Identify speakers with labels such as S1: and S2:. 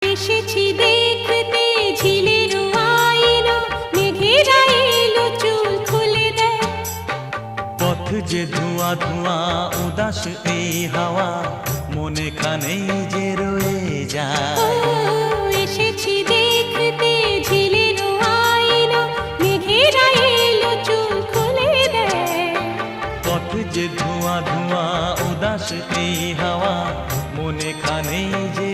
S1: এসেছি দেখতে ঝিলের আইলো, মেঘেরা এলো চুল খুলে দেয়।
S2: পথ যে ধোঁয়া ধোঁয়া উদাস এই হাওয়া, মনে খানেই যে রয়ে যায়।
S1: এসেছি দেখতে ঝিলের আইলো, মেঘেরা এলো চুল খুলে দেয়।
S2: পথ যে ধোঁয়া ধোঁয়া উদাস এই হাওয়া, মনে খানেই যে